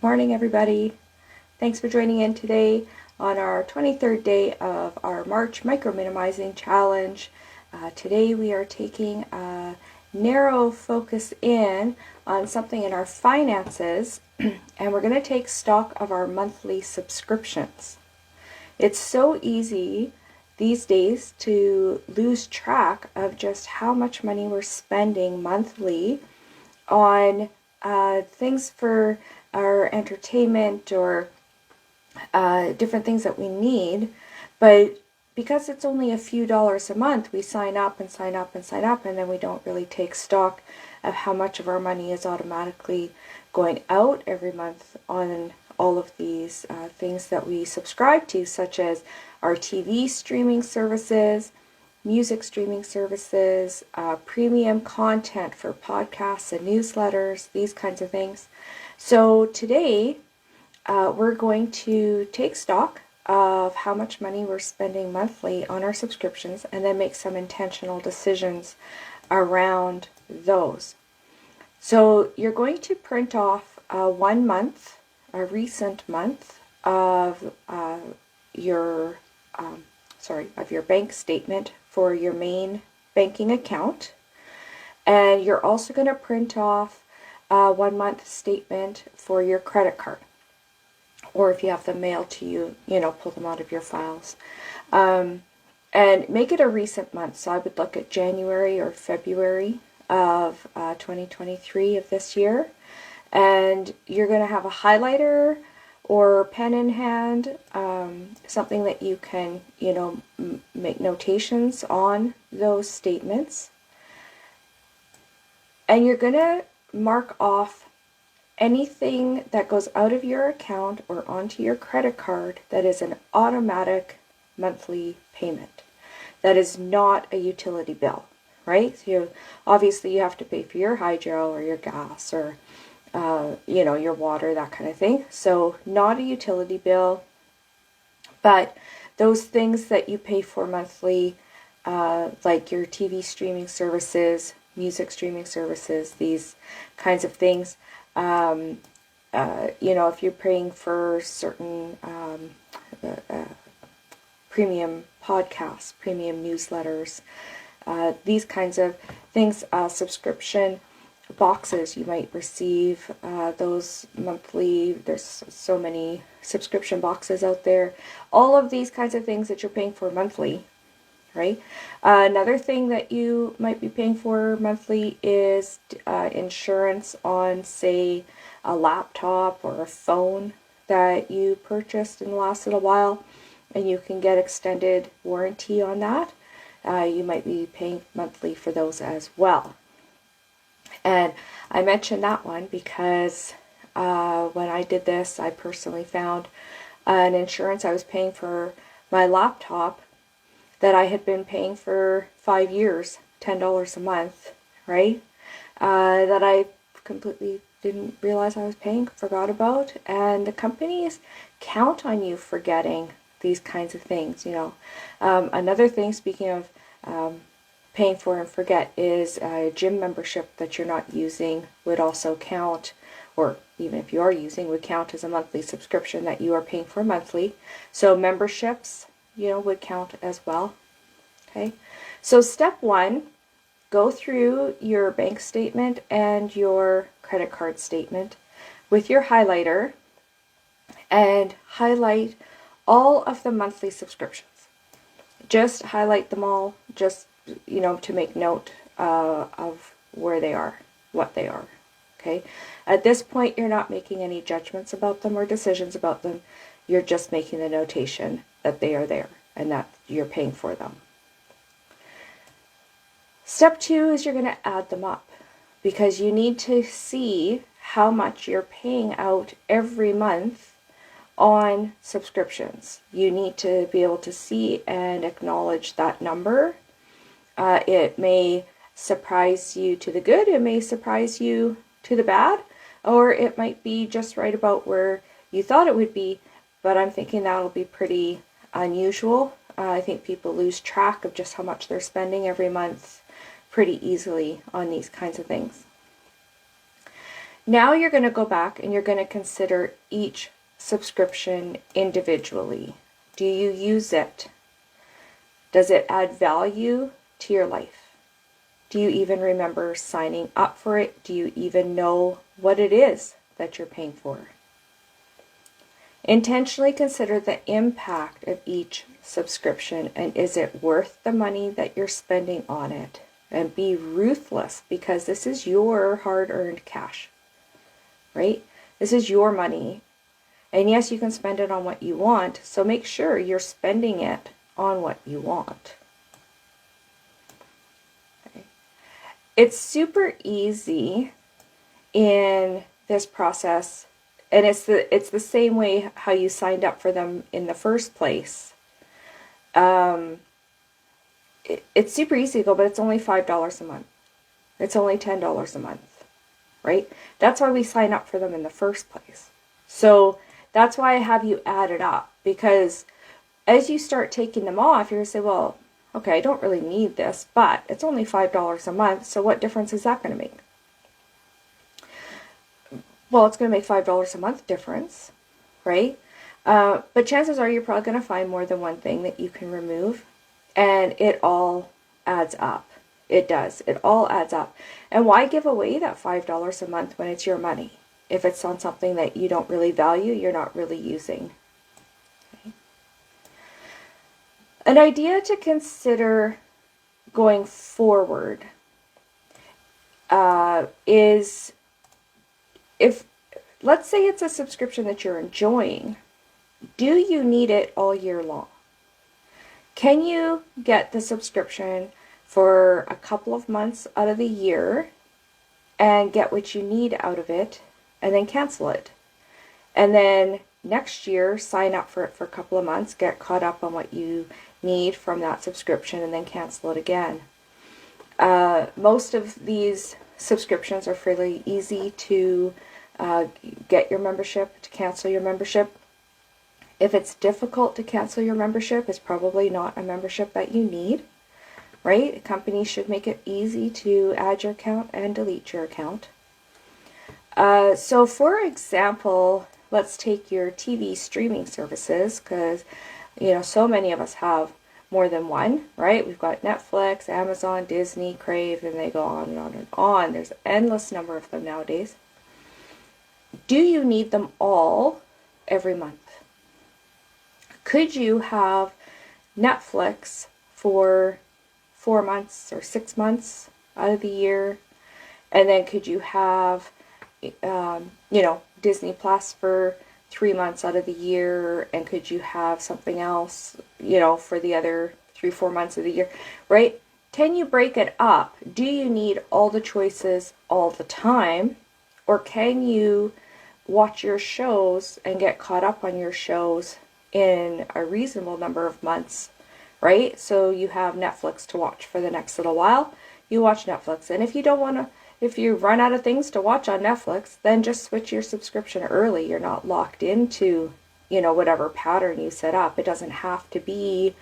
Morning, everybody. Thanks for joining in today on our 23rd day of our March Micro Minimizing Challenge. Today we are taking a narrow focus in on something in our finances, and we're going to take stock of our monthly subscriptions. It's so easy these days to lose track of just how much money we're spending monthly on things for our entertainment or different things that we need, but because it's only a few dollars a month, we sign up and sign up and sign up, and then we don't really take stock of how much of our money is automatically going out every month on all of these things that we subscribe to, such as our TV streaming services, music streaming services, premium content for podcasts and newsletters, these kinds of things. So today we're going to take stock of how much money we're spending monthly on our subscriptions and then make some intentional decisions around those. So you're going to print off 1 month, a recent month of your bank statement for your main banking account, and you're also going to print off 1 month statement for your credit card, or if you have them mailed to you, pull them out of your files, and make it a recent month. So I would look at January or February of 2023 of this year, and you're going to have a highlighter or pen in hand, something that you can, make notations on those statements. And you're going to mark off anything that goes out of your account or onto your credit card that is an automatic monthly payment. That is not a utility bill, right? So obviously you have to pay for your hydro or your gas or your water, that kind of thing. So not a utility bill, but those things that you pay for monthly, like your TV streaming services, music streaming services, these kinds of things. If you're paying for certain premium podcasts, premium newsletters, these kinds of things, subscription boxes, you might receive those monthly. There's so many subscription boxes out there. All of these kinds of things that you're paying for monthly, right? Another thing that you might be paying for monthly is insurance on, say, a laptop or a phone that you purchased in the last little while, and you can get extended warranty on that. You might be paying monthly for those as well. And I mentioned that one because when I did this, I personally found an insurance I was paying for my laptop that I had been paying for 5 years, $10 a month, right? That I completely didn't realize I was paying, forgot about. And the companies count on you forgetting these kinds of things, Another thing, speaking of paying for and forget, is a gym membership that you're not using would also count, or even if you are using, would count as a monthly subscription that you are paying for monthly. So memberships, would count as well. Okay, so step 1, go through your bank statement and your credit card statement with your highlighter and highlight all of the monthly subscriptions. Just highlight them all, just, to make note of where they are, what they are. Okay, at this point, you're not making any judgments about them or decisions about them. You're just making the notation that they are there and that you're paying for them. Step 2 is you're going to add them up, because you need to see how much you're paying out every month on subscriptions. You need to be able to see and acknowledge that number. It may surprise you to the good, it may surprise you to the bad, or it might be just right about where you thought it would be, but I'm thinking that'll be pretty unusual. I think people lose track of just how much they're spending every month pretty easily on these kinds of things. Now you're going to go back and you're going to consider each subscription individually. Do you use it? Does it add value to your life? Do you even remember signing up for it? Do you even know what it is that you're paying for? Intentionally consider the impact of each subscription, and is it worth the money that you're spending on it? And be ruthless, because this is your hard-earned cash, right? This is your money. And yes, you can spend it on what you want, so make sure you're spending it on what you want. Okay. It's super easy in this process, and it's the same way how you signed up for them in the first place. It's super easy to go, but it's only $5 a month. It's only $10 a month, right? That's why we sign up for them in the first place. So that's why I have you add it up, because as you start taking them off, you're going to say, well, okay, I don't really need this, but it's only $5 a month, so what difference is that going to make? Well, it's going to make $5 a month difference, right? But chances are you're probably going to find more than one thing that you can remove, and it all adds up. It does. It all adds up. And why give away that $5 a month when it's your money? If it's on something that you don't really value, you're not really using. Okay. An idea to consider going forward is, if, let's say it's a subscription that you're enjoying, do you need it all year long? Can you get the subscription for a couple of months out of the year and get what you need out of it and then cancel it? And then next year, sign up for it for a couple of months, get caught up on what you need from that subscription, and then cancel it again. Most of these subscriptions are fairly easy to get your membership, to cancel your membership. If it's difficult to cancel your membership, it's probably not a membership that you need, right? Companies should make it easy to add your account and delete your account. So for example, let's take your TV streaming services, because so many of us have more than one, right? We've got Netflix, Amazon, Disney, Crave, and they go on and on and on. There's an endless number of them nowadays. Do you need them all every month? Could you have Netflix for 4 months or 6 months out of the year? And then could you have, Disney Plus for 3 months out of the year? And could you have something else, for the other 3-4 months of the year, right? Can you break it up? Do you need all the choices all the time? Or can you watch your shows and get caught up on your shows in a reasonable number of months, right? So you have Netflix to watch for the next little while, you watch Netflix. And if you don't want to, if you run out of things to watch on Netflix, then just switch your subscription early. You're not locked into, whatever pattern you set up. It doesn't have to be,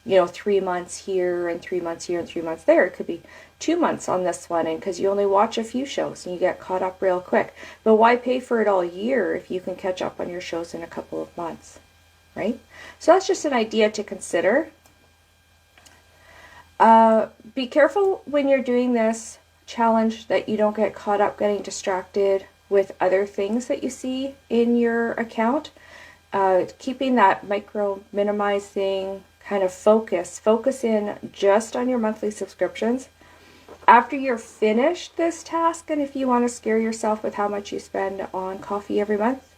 3 months here and 3 months here and 3 months there. It could be 2 months on this one, and because you only watch a few shows and you get caught up real quick. But why pay for it all year if you can catch up on your shows in a couple of months? Right? So that's just an idea to consider. Be careful when you're doing this challenge that you don't get caught up getting distracted with other things that you see in your account. Keeping that micro minimizing kind of focus in just on your monthly subscriptions. After you're finished this task, and if you want to scare yourself with how much you spend on coffee every month,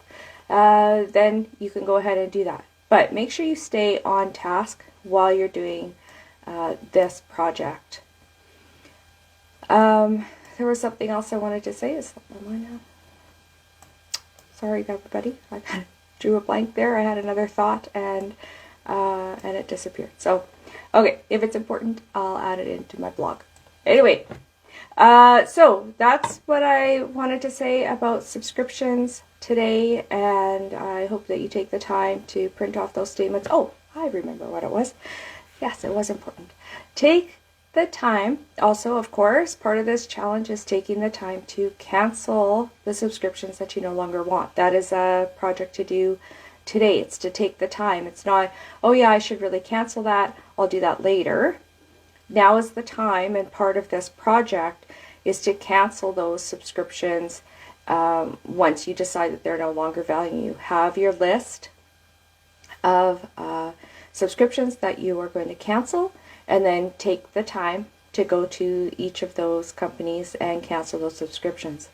then you can go ahead and do that. But make sure you stay on task while you're doing this project. There was something else I wanted to say. Is that mine now? Sorry, everybody. I kind of drew a blank there. I had another thought, and it disappeared. So, okay, if it's important, I'll add it into my blog. Anyway, so that's what I wanted to say about subscriptions today, and I hope that you take the time to print off those statements. Oh, I remember what it was. Yes, it was important. Take the time. Also, of course, part of this challenge is taking the time to cancel the subscriptions that you no longer want. That is a project to do today. It's to take the time. It's not, oh yeah, I should really cancel that. I'll do that later. Now is the time, and part of this project is to cancel those subscriptions once you decide that they're no longer valuing you. Have your list of subscriptions that you are going to cancel, and then take the time to go to each of those companies and cancel those subscriptions.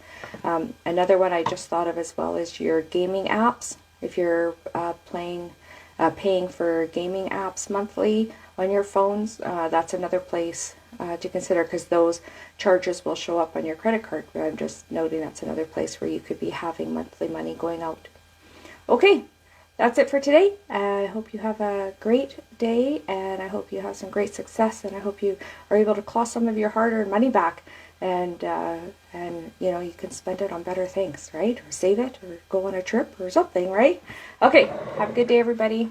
Another one I just thought of as well is your gaming apps. If you're paying for gaming apps monthly on your phones, that's another place to consider, because those charges will show up on your credit card. I'm just noting that's another place where you could be having monthly money going out. Okay, that's it for today. I hope you have a great day, and I hope you have some great success, and I hope you are able to claw some of your hard-earned money back, and you know, you can spend it on better things, right? Or save it, or go on a trip or something, right? Okay, have a good day, everybody.